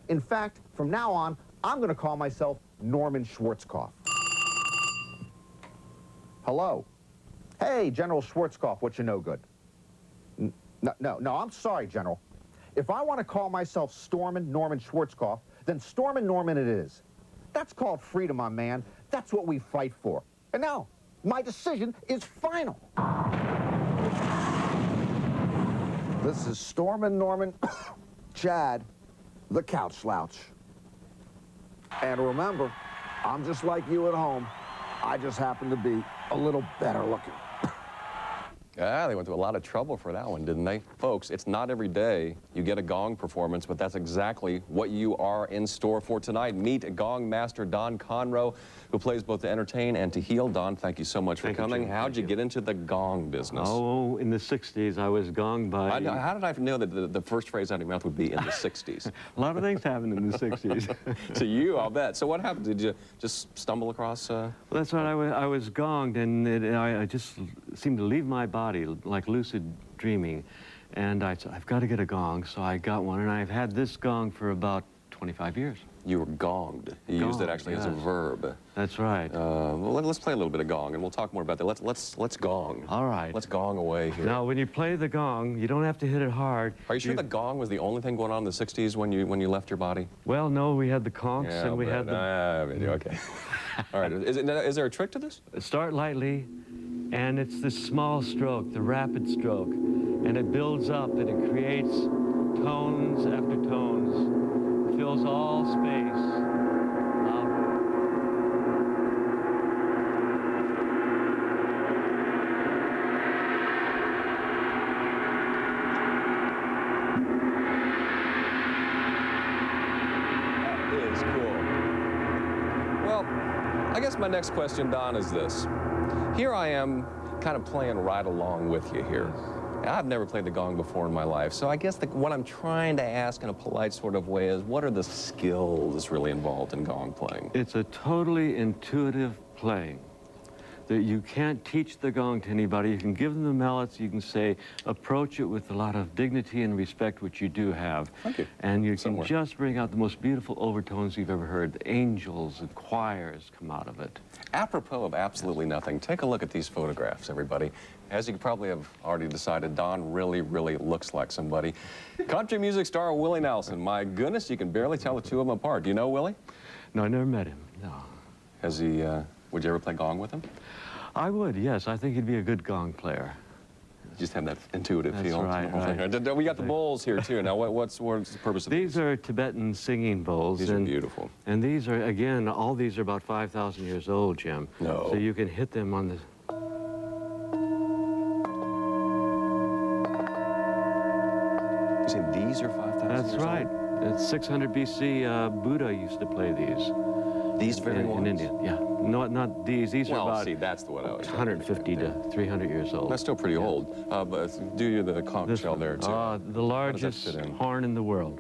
In fact, from now on, I'm going to call myself Norman Schwarzkopf. Hello. Hey, General Schwarzkopf, what you know good? No, I'm sorry, General. If I want to call myself Stormin' Norman Schwarzkopf, then Stormin' Norman it is. That's called freedom, my man. That's what we fight for. And now, my decision is final. This is Stormin' Norman Chad, the couch slouch. And remember, I'm just like you at home. I just happen to be a little better looking. Yeah, they went through a lot of trouble for that one, didn't they? Folks, it's not every day you get a Gong performance, but that's exactly what you are in store for tonight. Meet Gongmaster Don Conreaux, who plays both to entertain and to heal. Don, thank you so much for coming. How'd you get into the Gong business? Oh, in the 60s, I was gonged by... How did I know that the first phrase out of your mouth would be in the 60s? A lot of things happened in the 60s. To you, I'll bet. So what happened? Did you just stumble across... Well, that's right. I was gonged, and I just seemed to leave my body like lucid dreaming. And I said, I've got to get a gong, so I got one, and I've had this gong for about 25 years. You were gonged. You used it actually as a verb. That's right. Well, let's play a little bit of Gong, and we'll talk more about that. Let's gong. All right. Let's gong away here. Now, when you play the gong, you don't have to hit it hard. Are you sure the gong was the only thing going on in the 60s when you left your body? Well, no, we had the conchs, and we had the... okay. All right. Is there a trick to this? Start lightly, and it's the small stroke, the rapid stroke, and it builds up, and it creates tones after tones, fills all space. That is cool. Well, I guess my next question, Don, is this. Here I am kind of playing right along with you here. I've never played the gong before in my life, so I guess what I'm trying to ask in a polite sort of way is, what are the skills really involved in gong playing? It's a totally intuitive playing. That you can't teach the gong to anybody. You can give them the mallets, you can say, approach it with a lot of dignity and respect, which you do have. Thank you. And you can just bring out the most beautiful overtones you've ever heard. The angels and choirs come out of it. Apropos of absolutely nothing, take a look at these photographs, everybody. As you probably have already decided, Don really, really looks like somebody. Country music star Willie Nelson. My goodness, you can barely tell the two of them apart. Do you know Willie? No, I never met him, no. Has he, would you ever play gong with him? I would, yes. I think he'd be a good gong player. You just have that intuitive feel. That's right. We got the bowls here, too. Now, what's the purpose of these? These are Tibetan singing bowls. These are beautiful. And these are, again, all these are about 5,000 years old, Jim. No. So you can hit them on the... You say these are 5,000 That's years right. old? It's 600 BC, Buddha used to play these. These very ones? In India, yeah. No, not these. These are about... see, that's the one I was 150 to 300 years old. That's still pretty old. But do you the conch shell there, too? The largest horn in the world.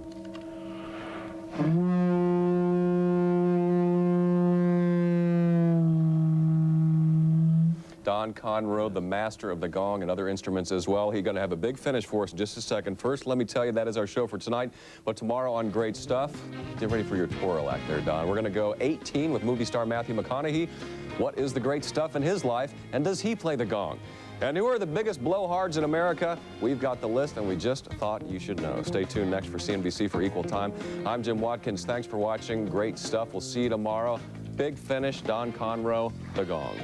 Don Conreaux, the master of the gong and other instruments as well. He's going to have a big finish for us in just a second. First, let me tell you, that is our show for tonight. But tomorrow on Great Stuff, get ready for your twirl act there, Don. We're going to go 18 with movie star Matthew McConaughey. What is the great stuff in his life, and does he play the gong? And who are the biggest blowhards in America? We've got the list, and we just thought you should know. Stay tuned next for CNBC for Equal Time. I'm Jim Watkins. Thanks for watching. Great stuff. We'll see you tomorrow. Big finish, Don Conreaux, the gong.